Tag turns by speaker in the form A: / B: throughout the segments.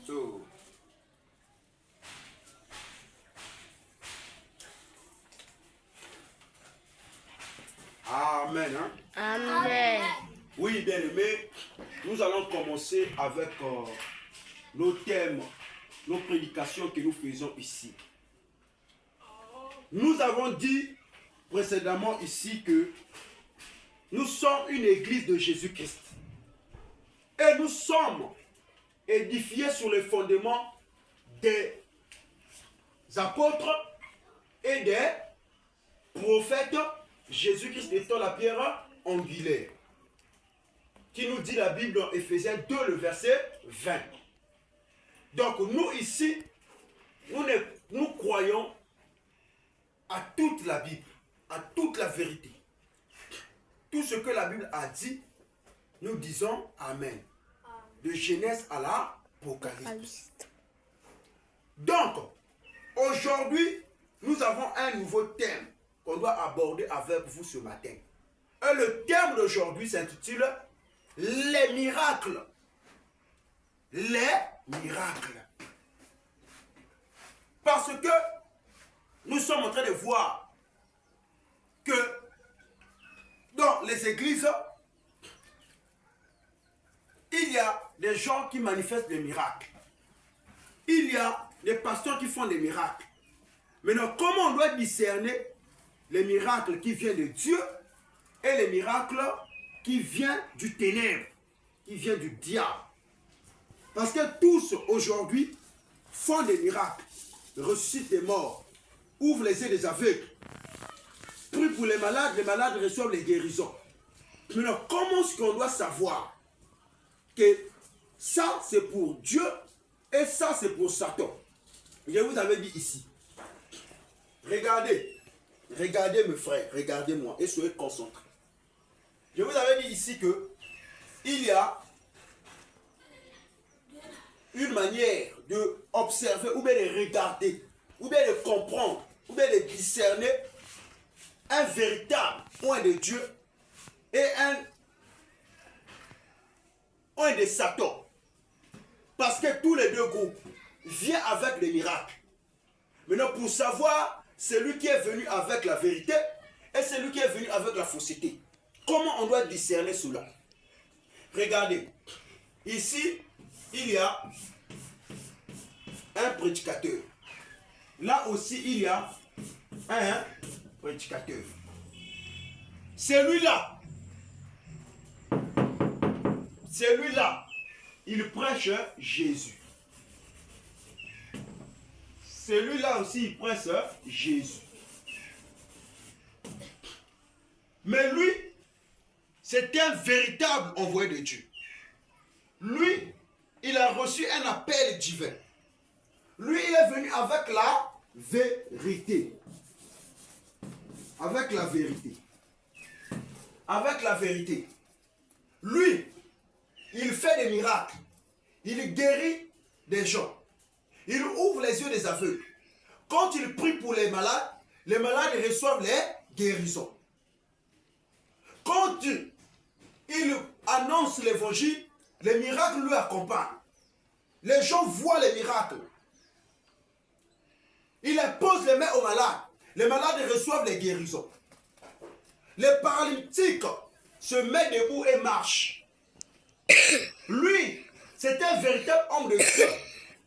A: So, Amen. Hein?
B: Amen.
A: Oui, bien aimé, nous allons commencer avec nos thèmes, nos prédications que nous faisons ici. Nous avons dit précédemment ici que nous sommes une église de Jésus-Christ. Et nous sommes édifiés sur le fondement des apôtres et des prophètes, Jésus-Christ étant la pierre angulaire. Qui nous dit la Bible dans Éphésiens 2, le verset 20. Donc nous ici, nous croyons à toute la Bible, à toute la vérité. Tout ce que la Bible a dit, nous disons Amen. De Genèse à l'Apocalypse. Donc, aujourd'hui, nous avons un nouveau thème qu'on doit aborder avec vous ce matin. Et le thème d'aujourd'hui s'intitule les miracles. Les miracles. Parce que nous sommes en train de voir que dans les églises, il y a des gens qui manifestent des miracles. Il y a des pasteurs qui font des miracles. Maintenant, comment on doit discerner les miracles qui viennent de Dieu et les miracles qui viennent du ténèbre, qui viennent du diable? Parce que tous aujourd'hui font des miracles, ressuscitent les morts, ouvrent les yeux des aveugles, prient pour les malades reçoivent les guérisons. Maintenant, comment est-ce qu'on doit savoir que ça c'est pour Dieu et ça c'est pour Satan? Je vous avais dit ici. Regardez mes frères, regardez-moi et soyez concentrés. Je vous avais dit ici que il y a une manière de observer ou bien de regarder, ou bien de comprendre, ou bien de discerner un véritable point de Dieu et un de Satan. Parce que tous les deux groupes viennent avec des miracles. Maintenant, pour savoir celui qui est venu avec la vérité et celui qui est venu avec la fausseté, comment on doit discerner cela? Regardez, ici, il y a un prédicateur. Là aussi, il y a un prédicateur. Celui-là, il prêche Jésus. Celui-là aussi, il prêche Jésus. Mais lui, c'est un véritable envoyé de Dieu. Lui, il a reçu un appel divin. Lui, il est venu avec la vérité. Avec la vérité. Avec la vérité. Lui, il fait des miracles. Il guérit des gens. Il ouvre les yeux des aveugles. Quand il prie pour les malades reçoivent les guérisons. Quand il annonce l'évangile, les miracles lui accompagnent. Les gens voient les miracles. Il impose les mains aux malades. Les malades reçoivent les guérisons. Les paralytiques se mettent debout et marchent. Lui, c'est un véritable homme de Dieu.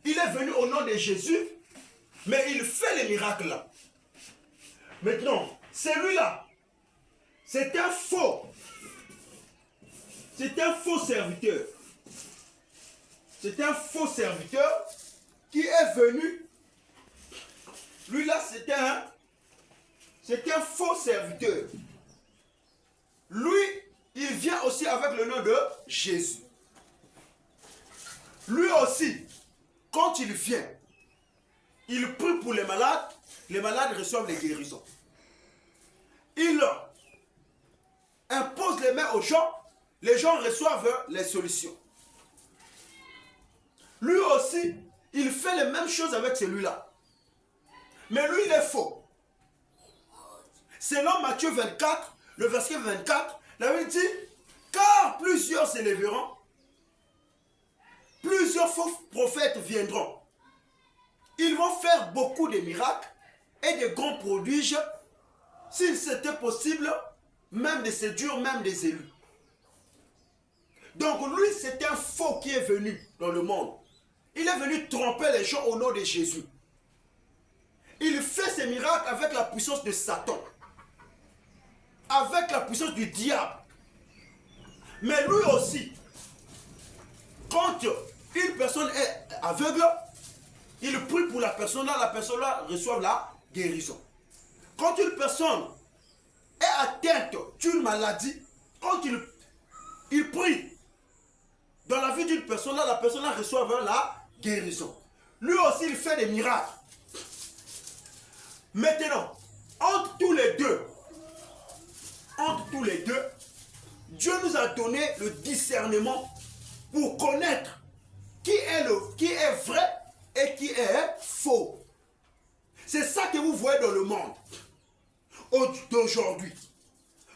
A: Il est venu au nom de Jésus, mais il fait les miracles là. Maintenant, celui-là, c'est un faux serviteur. C'est un faux serviteur qui est venu. Lui là, c'est un faux serviteur. Lui, il vient aussi avec le nom de Jésus. Lui aussi, quand il vient, il prie pour les malades reçoivent les guérisons. Il impose les mains aux gens reçoivent les solutions. Lui aussi, il fait les mêmes choses avec celui-là. Mais lui, il est faux. Selon Matthieu 24, le verset 24, la Bible dit, car plusieurs s'élèveront plusieurs faux prophètes viendront. Ils vont faire beaucoup de miracles et de grands prodiges, s'il c'était possible, même de séduire même des élus. Donc lui, c'est un faux qui est venu dans le monde. Il est venu tromper les gens au nom de Jésus. Il fait ses miracles avec la puissance de Satan, avec la puissance du diable. Mais lui aussi, quand une personne est aveugle, il prie pour la personne-là reçoit la guérison. Quand une personne est atteinte d'une maladie, quand il prie dans la vie d'une personne-là, la personne-là reçoit la guérison. Lui aussi, il fait des miracles. Maintenant, entre tous les deux, Dieu nous a donné le discernement pour connaître qui est vrai et qui est faux. C'est ça que vous voyez dans le monde d'aujourd'hui.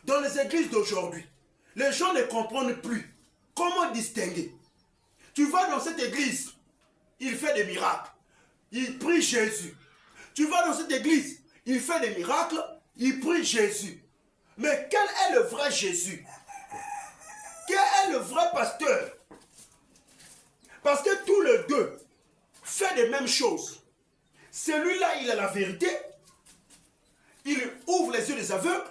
A: Dans les églises d'aujourd'hui, les gens ne comprennent plus comment distinguer. Tu vas dans cette église, il fait des miracles, il prie Jésus. Tu vas dans cette église, il fait des miracles, il prie Jésus. Mais quel est le vrai Jésus? Quel est le vrai pasteur? Parce que tous les deux font les mêmes choses. Celui-là, il a la vérité. Il ouvre les yeux des aveugles.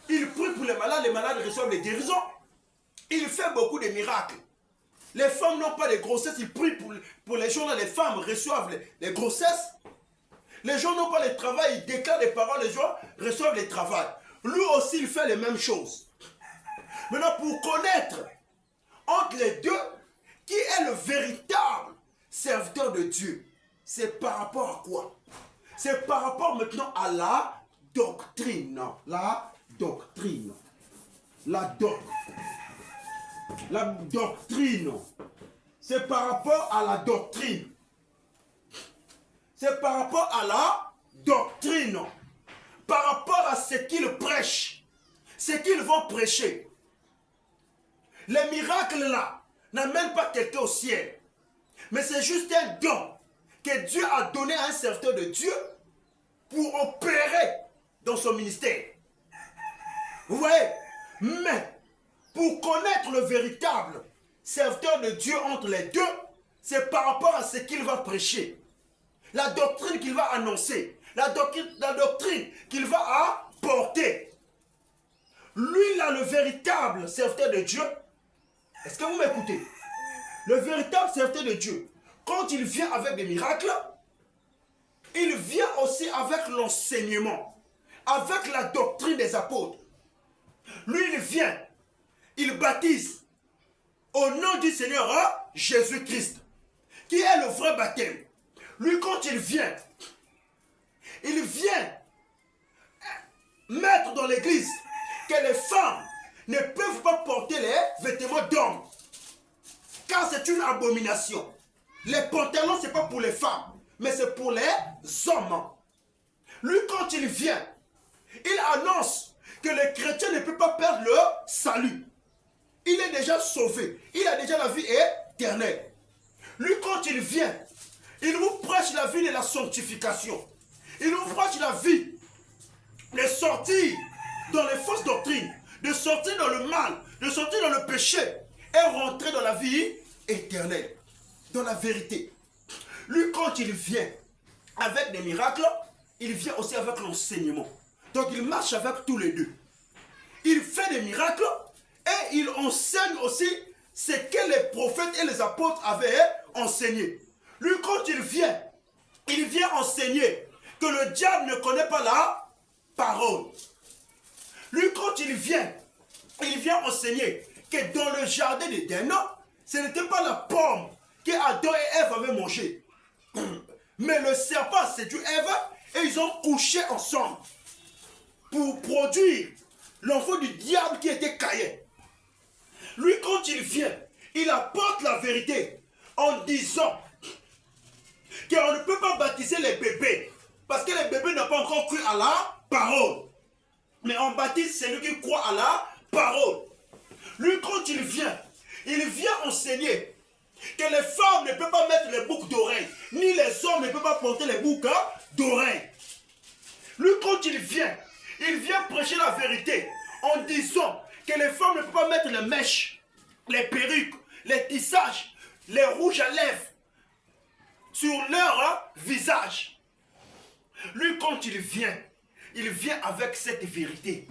A: Il prie pour les malades reçoivent les guérisons. Il fait beaucoup de miracles. Les femmes n'ont pas de grossesse, il prie pour les gens, les femmes reçoivent les grossesses. Les gens n'ont pas de travail, il déclare des paroles, les gens reçoivent le travail. Lui aussi, il fait les mêmes choses. Maintenant, pour connaître entre les deux, qui est le véritable serviteur de Dieu, c'est par rapport à quoi? C'est par rapport maintenant à la doctrine. La doctrine. C'est par rapport à la doctrine. C'est par rapport à la doctrine. Par rapport à ce qu'ils prêchent. Ce qu'ils vont prêcher. Les miracles là n'amènent pas quelqu'un au ciel. Mais c'est juste un don que Dieu a donné à un serviteur de Dieu pour opérer dans son ministère. Vous voyez? Mais pour connaître le véritable serviteur de Dieu entre les deux, c'est par rapport à ce qu'il va prêcher. La doctrine qu'il va annoncer. La doctrine qu'il va apporter. Lui, là, le véritable serviteur de Dieu. Est-ce que vous m'écoutez? Le véritable serviteur de Dieu, quand il vient avec des miracles, il vient aussi avec l'enseignement, avec la doctrine des apôtres. Lui, il vient, il baptise au nom du Seigneur Jésus-Christ, qui est le vrai baptême. Lui, quand il vient mettre dans l'église que les femmes ne peuvent pas porter les vêtements d'hommes, car c'est une abomination. Les pantalons, ce n'est pas pour les femmes, mais c'est pour les hommes. Lui, quand il vient, il annonce que les chrétiens ne peuvent pas perdre leur salut. Il est déjà sauvé. Il a déjà la vie éternelle. Lui, quand il vient, il vous prêche la vie de la sanctification. Il vous prêche la vie de sortir dans les fausses doctrines, de sortir dans le mal, de sortir dans le péché et rentrer dans la vie éternelle, dans la vérité. Lui, quand il vient avec des miracles, il vient aussi avec l'enseignement. Donc, il marche avec tous les deux. Il fait des miracles et il enseigne aussi ce que les prophètes et les apôtres avaient enseigné. Lui, quand il vient enseigner que le diable ne connaît pas la parole. Lui, quand il vient enseigner que dans le jardin d'Éden, ce n'était pas la pomme que Adam et Ève avaient mangée. Mais le serpent a séduit Ève et ils ont couché ensemble pour produire l'enfant du diable qui était Caïn. Lui, quand il vient, il apporte la vérité en disant qu'on ne peut pas baptiser les bébés parce que les bébés n'ont pas encore cru à la parole. Mais on baptise celui qui croit à la parole. Lui, quand il vient enseigner que les femmes ne peuvent pas mettre les boucles d'oreilles, ni les hommes ne peuvent pas porter les boucles d'oreilles. Lui, quand il vient prêcher la vérité en disant que les femmes ne peuvent pas mettre les mèches, les perruques, les tissages, les rouges à lèvres sur leur visage. Lui, quand il vient avec cette vérité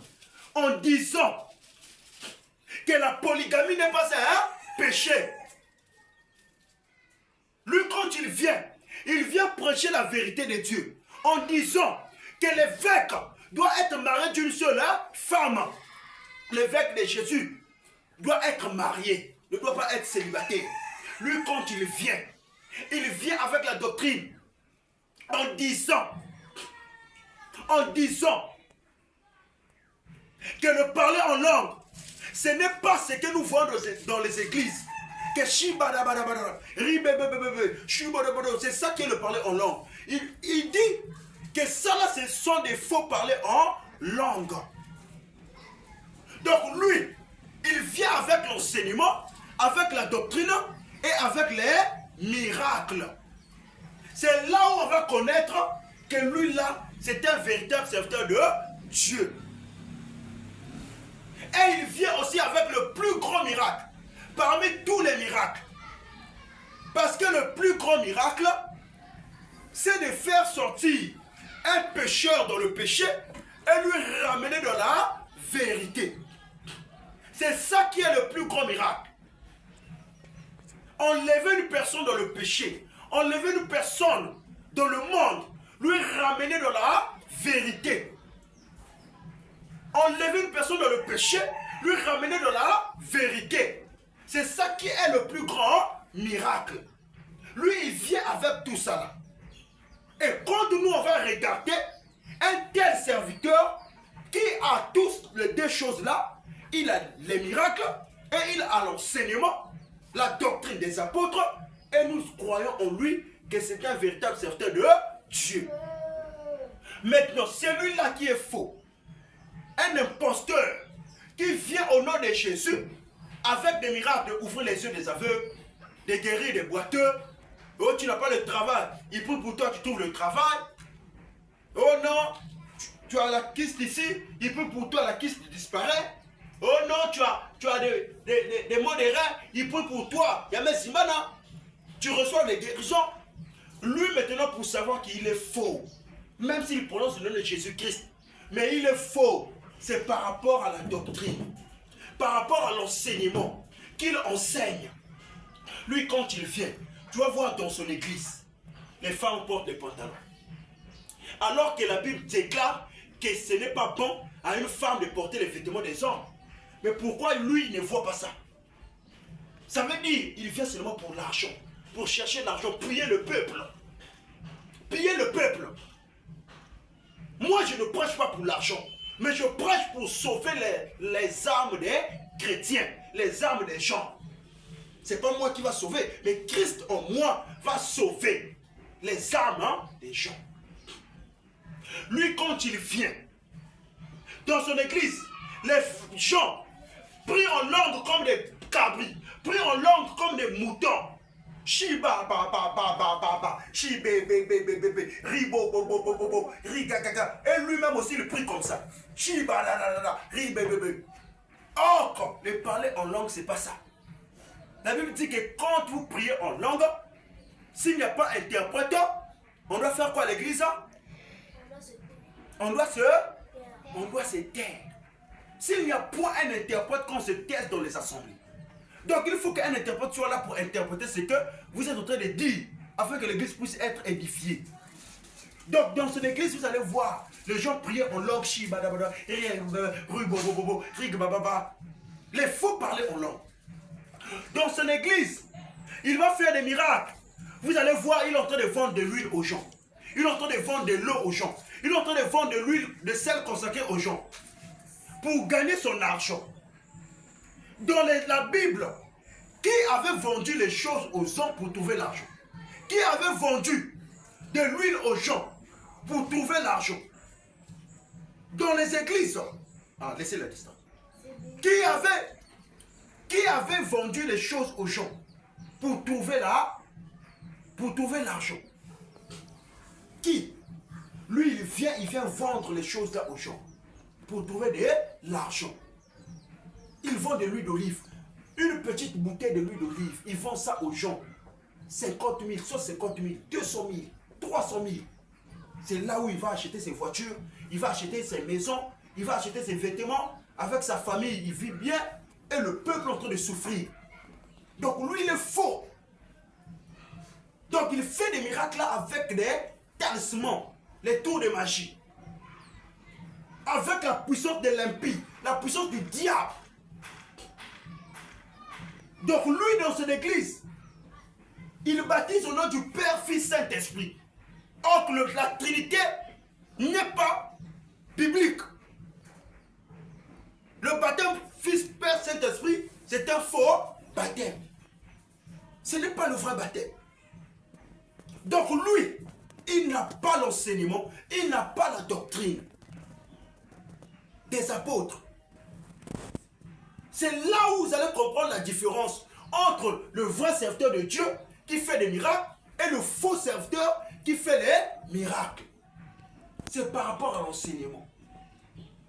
A: en disant que la polygamie n'est pas un péché. Lui, quand il vient prêcher la vérité de Dieu en disant que l'évêque doit être marié d'une seule femme. L'évêque de Jésus doit être marié, ne doit pas être célibataire. Lui, quand il vient avec la doctrine en disant que le parler en langue, ce n'est pas ce que nous voyons dans les églises. Que c'est ça qui est le parler en langue. Il dit que ça là, ce sont des faux parlers en langue. Donc lui, il vient avec l'enseignement, avec la doctrine et avec les miracles. C'est là où on va connaître que lui là, c'est un véritable serviteur de Dieu. Et il vient aussi avec le plus grand miracle, parmi tous les miracles. Parce que le plus grand miracle, c'est de faire sortir un pécheur dans le péché et lui ramener dans la vérité. C'est ça qui est le plus grand miracle. Enlever une personne dans le péché, enlever une personne dans le monde, lui ramener dans la vérité. Enlever une personne dans le péché, lui ramener dans la vérité. C'est ça qui est le plus grand miracle. Lui, il vient avec tout ça là. Et quand nous, on va regarder un tel serviteur qui a tous les deux choses là, il a les miracles et il a l'enseignement, la doctrine des apôtres, et nous croyons en lui que c'est un véritable serviteur de Dieu. Maintenant, celui-là qui est faux, un imposteur qui vient au nom de Jésus avec des miracles d'ouvrir les yeux des aveugles, de guérir des boiteux. Oh, tu n'as pas le travail, il prie pour toi, tu trouves le travail. Oh non, tu as la kyste ici, il prie pour toi, la kyste disparaît. Oh non, tu as des maux de reins, il prie pour toi. Yamé Simana, tu reçois les guérisons. Lui maintenant, pour savoir qu'il est faux, même s'il prononce le nom de Jésus-Christ, mais il est faux. C'est par rapport à la doctrine, par rapport à l'enseignement qu'il enseigne. Lui, quand il vient, tu vas voir dans son église, les femmes portent des pantalons. Alors que la Bible déclare que ce n'est pas bon à une femme de porter les vêtements des hommes. Mais pourquoi lui, il ne voit pas ça? Ça veut dire qu'il vient seulement pour l'argent, pour chercher l'argent, piller le peuple. Piller le peuple. Moi, je ne prêche pas pour l'argent, mais je prêche pour sauver les âmes des chrétiens, les âmes des gens. Ce n'est pas moi qui va sauver, mais Christ en moi va sauver les âmes des gens. Lui, quand il vient dans son église, les gens prient en langue comme des cabris, prient en langue comme des moutons. Shiba ba ba ba ba ba ba, shibe be be be be be, ribo bo bo bo bo bo, riga gaga. Et lui-même aussi il prie comme ça. Shiba la la la la, ribe be be. Or, le parler en langue, c'est pas ça. La Bible dit que quand vous priez en langue, s'il n'y a pas interprète, on doit faire quoi à l'église? On doit se taire. S'il n'y a point un interprète, qu'on se taise dans les assemblées. Donc il faut qu'un interprète soit là pour interpréter ce que vous êtes en train de dire, afin que l'église puisse être édifiée. Donc dans cette église, vous allez voir les gens prier en langue, les faux parler en langue. Dans son église, il va faire des miracles. Vous allez voir, il est en train de vendre de l'huile aux gens. Il est en train de vendre de l'eau aux gens. Il est en train de vendre de l'huile, de sel consacré aux gens. Pour gagner son argent. Dans la Bible, qui avait vendu les choses aux hommes pour trouver l'argent? Qui avait vendu de l'huile aux gens pour trouver l'argent? Dans les églises. Ah, laissez la distance. Qui avait vendu les choses aux gens pour trouver l'argent. Qui? Lui, il vient vendre les choses là aux gens pour trouver de l'argent. Il vend de l'huile d'olive. Une petite bouteille de l'huile d'olive, il vend ça aux gens. 50 000, 150 000, 200 000, 300 000. C'est là où il va acheter ses voitures, il va acheter ses maisons, il va acheter ses vêtements. Avec sa famille, il vit bien. Et le peuple est en train de souffrir. Donc lui, il est faux. Donc il fait des miracles là avec des talismans, les tours de magie. Avec la puissance de l'impie, la puissance du diable. Donc lui, dans son église, il baptise au nom du Père, Fils, Saint-Esprit. Or que la Trinité n'est pas biblique. Le baptême Fils, Père, Saint-Esprit, c'est un faux baptême. Ce n'est pas le vrai baptême. Donc lui, il n'a pas l'enseignement, il n'a pas la doctrine des apôtres. C'est là où vous allez comprendre la différence entre le vrai serviteur de Dieu qui fait des miracles et le faux serviteur qui fait les miracles. C'est par rapport à l'enseignement,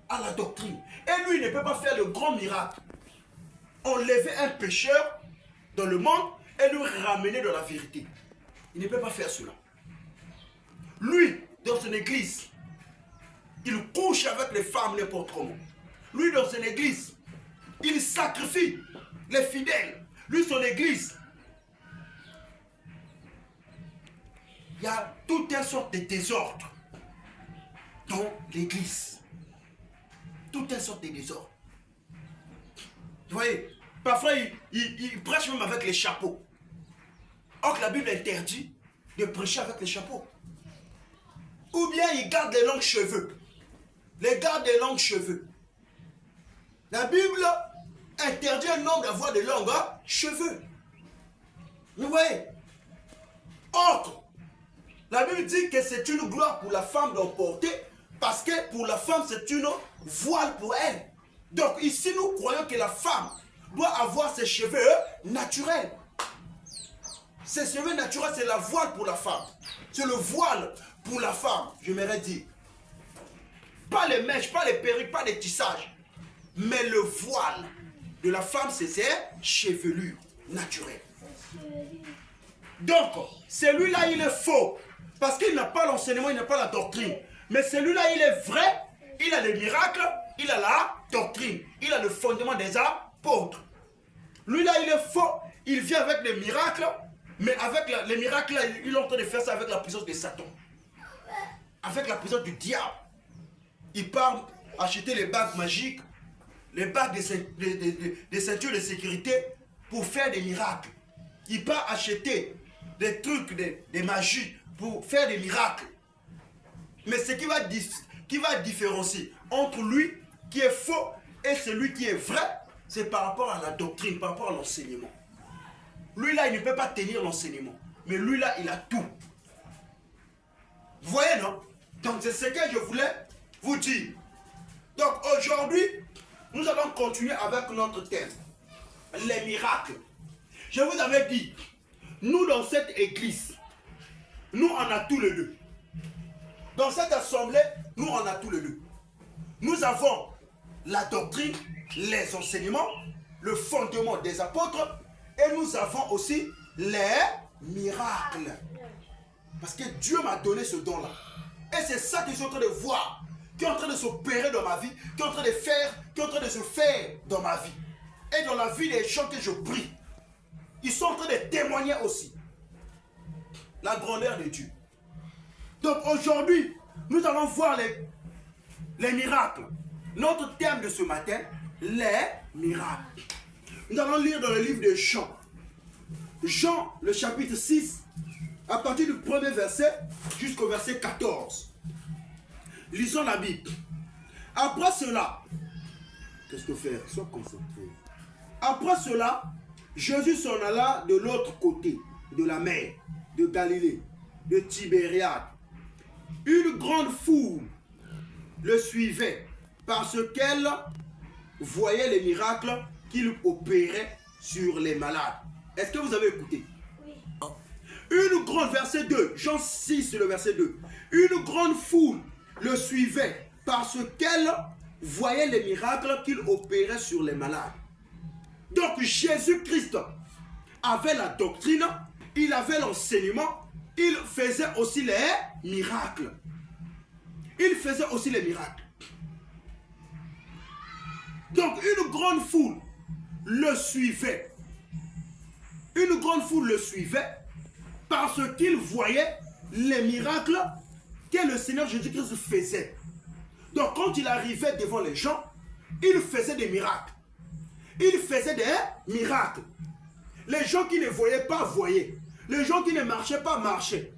A: à la doctrine. Et lui, il ne peut pas faire de grands miracles. Enlever un pécheur dans le monde et le ramener dans la vérité. Il ne peut pas faire cela. Lui, dans son église, il couche avec les femmes n'importe comment. Lui, dans son église, il sacrifie les fidèles. Lui, son église, il y a toute une sorte de désordre dans l'église. Toute une sorte de désordre. Vous voyez, parfois, il prêche même avec les chapeaux. Or que la Bible interdit de prêcher avec les chapeaux. Ou bien il garde les longs cheveux. Les garde des longs cheveux. La Bible interdit à un homme d'avoir de longs cheveux. Vous voyez? Or, la Bible dit que c'est une gloire pour la femme d'en porter, parce que pour la femme, c'est une voile pour elle. Donc ici, nous croyons que la femme doit avoir ses cheveux naturels. Ses cheveux naturels, c'est la voile pour la femme. C'est le voile pour la femme, je m'aurais dit. Pas les mèches, pas les perruques, pas les tissages. Mais le voile de la femme, c'est ses chevelures naturelles. Donc, celui-là, il est faux. Parce qu'il n'a pas l'enseignement, il n'a pas la doctrine. Mais celui-là, il est vrai. Il a les miracles, il a la doctrine. Il a le fondement des apôtres. Lui-là, il est faux. Il vient avec les miracles. Mais avec les miracles, il est en train de faire ça avec la puissance de Satan. Avec la puissance du diable. Il part acheter les bagues magiques, les bagues des ceintures de sécurité pour faire des miracles. Il part acheter des trucs, des magies pour faire des miracles. Mais ce qui va différencier entre lui qui est faux et celui qui est vrai, c'est par rapport à la doctrine, par rapport à l'enseignement. Lui là, il ne peut pas tenir l'enseignement. Mais lui là, il a tout. Vous voyez, non? Donc c'est ce que je voulais vous dire. Donc aujourd'hui, nous allons continuer avec notre thème. Les miracles. Je vous avais dit, nous dans cette église, nous en avons tous les deux. Dans cette assemblée, nous en avons tous les deux. Nous avons la doctrine, les enseignements, le fondement des apôtres, et nous avons aussi les miracles. Parce que Dieu m'a donné ce don-là. Et c'est ça que je suis en train de voir, qui est en train de s'opérer dans ma vie, qui est en train de faire, qui est en train de se faire dans ma vie. Et dans la vie des gens que je prie. Ils sont en train de témoigner aussi la grandeur de Dieu. Donc aujourd'hui, nous allons voir les miracles. Notre thème de ce matin, les miracles. Nous allons lire dans le livre de Jean. Jean, le chapitre 6, à partir du premier verset jusqu'au verset 14. Lisons la Bible. Après cela, qu'est-ce que faire? Sois concentré. Après cela, Jésus s'en alla de l'autre côté de la mer, de Galilée, de Tibériade. Une grande foule le suivait parce qu'elle voyait les miracles qu'il opérait sur les malades. Est-ce que vous avez écouté?
B: Oui.
A: Une grande, verset 2, Jean 6, le verset 2. Une grande foule le suivait parce qu'elle voyait les miracles qu'il opérait sur les malades. Donc Jésus-Christ avait la doctrine, il avait l'enseignement, il faisait aussi les miracles. Il faisait aussi les miracles. Donc une grande foule le suivait. Une grande foule le suivait parce qu'il voyait les miracles que le Seigneur Jésus-Christ faisait. Donc quand il arrivait devant les gens, il faisait des miracles. Il faisait des miracles. Les gens qui ne voyaient pas, voyaient. Les gens qui ne marchaient pas, marchaient.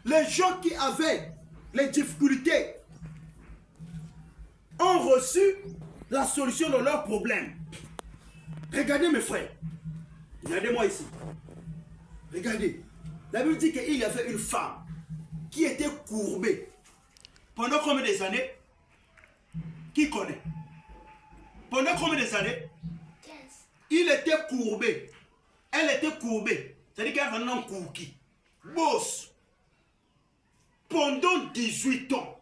A: Les gens qui avaient les difficultés ont reçu la solution de leurs problèmes. Regardez mes frères. Regardez-moi ici. Regardez. La Bible dit qu'il y avait une femme qui était courbée. Pendant combien des années? Qui connaît? Pendant combien des années?
B: 15.
A: Il était courbé. Elle était courbée. C'est-à-dire qu'elle avait un courki. Bosse. Pendant 18 ans.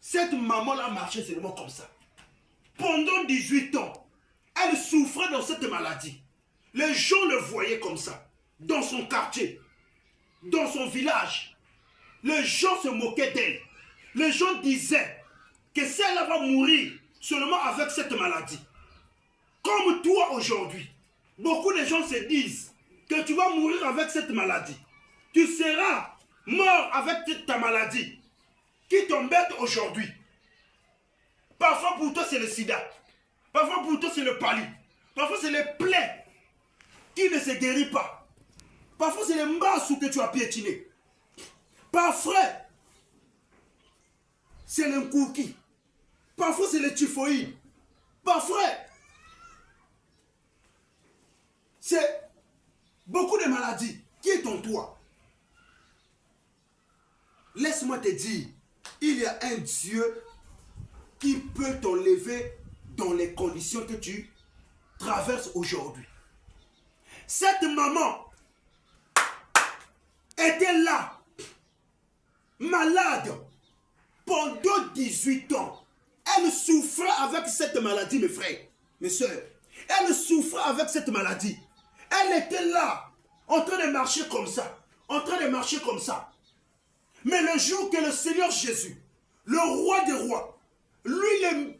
A: Cette maman-là marchait seulement comme ça. Pendant 18 ans. Elle souffrait dans cette maladie. Les gens le voyaient comme ça. Dans son quartier. Dans son village. Les gens se moquaient d'elle. Les gens disaient que si elle va mourir seulement avec cette maladie. Comme toi aujourd'hui. Beaucoup de gens se disent que tu vas mourir avec cette maladie. Tu seras mort avec ta maladie qui t'embête aujourd'hui. Parfois pour toi c'est le sida. Parfois pour toi c'est le pali. Parfois c'est les plaies qui ne se guérissent pas. Parfois c'est les mbassous que tu as piétiné. Parfois c'est l'incouki. Parfois c'est le typhoïde. Parfois c'est beaucoup de maladies qui est en toi. Laisse-moi te dire, il y a un Dieu qui peut t'enlever dans les conditions que tu traverses aujourd'hui. Cette maman était là, malade, pendant 18 ans. Elle souffrait avec cette maladie, mes frères, mes soeurs. Elle souffrait avec cette maladie. Elle était là, en train de marcher comme ça, en train de marcher comme ça. Mais le jour que le Seigneur Jésus, le roi des rois, lui le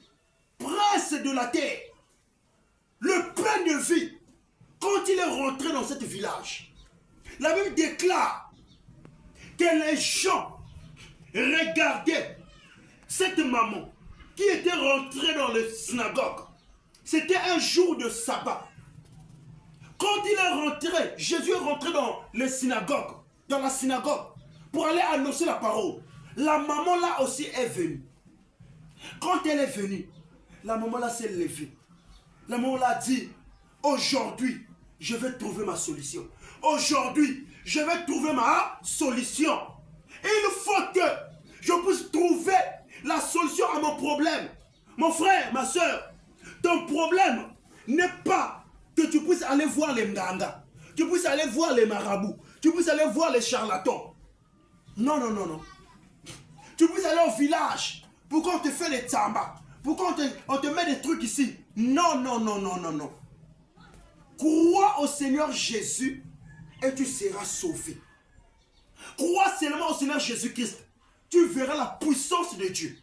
A: prince de la terre, le pain de vie, quand il est rentré dans ce village, la Bible déclare que les gens regardaient cette maman qui était rentrée dans la synagogue. C'était un jour de sabbat. Quand il est rentré, Jésus est rentré dans la synagogue, pour aller annoncer la parole. La maman là aussi est venue. Quand elle est venue, la maman là s'est levée. La maman là dit, aujourd'hui, je vais trouver ma solution. Aujourd'hui, je vais trouver ma solution. Et il faut que je puisse trouver la solution à mon problème. Mon frère, ma soeur, ton problème n'est pas que tu puisses aller voir les mganga, tu puisses aller voir les marabouts, tu puisses aller voir les charlatans. Non, non, non, non. Tu puisses aller au village pour qu'on te fasse les tsamba, pour qu'on te met des trucs ici. Non, non, non, non, non, non. Crois au Seigneur Jésus et tu seras sauvé. Crois seulement au Seigneur Jésus-Christ. Tu verras la puissance de Dieu.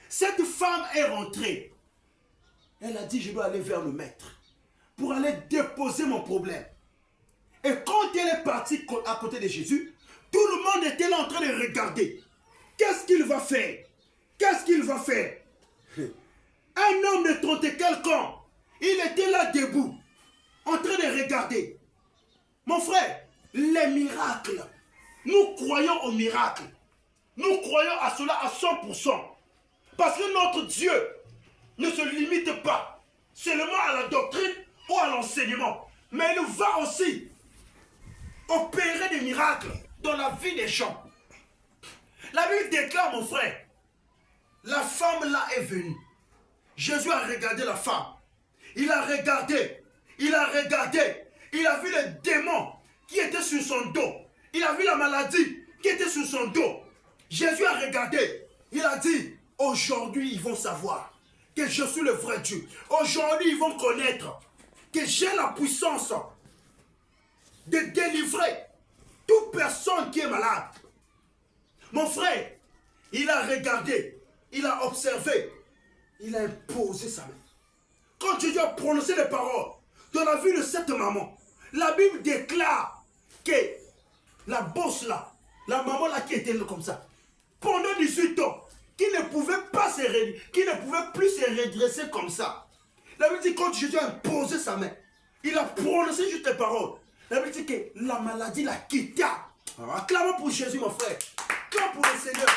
A: Cette femme est rentrée. Elle a dit, je dois aller vers le maître pour aller déposer mon problème. Et quand elle est partie à côté de Jésus, tout le monde était là en train de regarder. Qu'est-ce qu'il va faire? Qu'est-ce qu'il va faire? Un homme de 30 et quelques ans, il était là debout, en train de regarder. Mon frère, les miracles, nous croyons aux miracles. Nous croyons à cela à 100%. Parce que notre Dieu ne se limite pas seulement à la doctrine ou à l'enseignement. Mais il va aussi opérer des miracles dans la vie des gens. La Bible déclare, mon frère, la femme là est venue. Jésus a regardé la femme. Il a regardé. Il a regardé. Il a vu les démons qui étaient sur son dos. Il a vu la maladie qui était sur son dos. Jésus a regardé. Il a dit, aujourd'hui ils vont savoir que je suis le vrai Dieu. Aujourd'hui ils vont connaître que j'ai la puissance de délivrer toute personne qui est malade. Mon frère, il a regardé, il a observé, il a imposé sa main. Quand Jésus a prononcé les paroles dans la vie de cette maman, la Bible déclare que la bosse là, la maman là qui était comme ça, pendant 18 ans, qui ne pouvait pas se redresser, qui ne pouvait plus se redresser comme ça. La Bible dit quand Jésus a imposé sa main, il a prononcé juste les paroles. La Bible dit que la maladie la quitta. Acclamons pour Jésus, mon frère. Acclamons pour le Seigneur.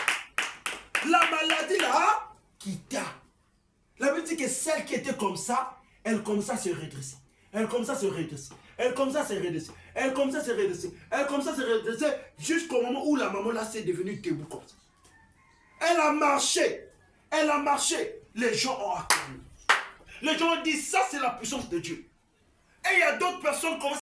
A: La maladie la quitta. La Bible dit que celle qui était comme ça, elle commença à se redresser. Elle commença à se redresser. Elle commença à se redresser. Elle commença à se redresser. Elle commença à se redresser jusqu'au moment où la maman là s'est devenue debout comme ça. Elle a marché. Elle a marché. Les gens ont acclamé. Les gens ont dit ça c'est la puissance de Dieu. Et il y a d'autres personnes qui commencent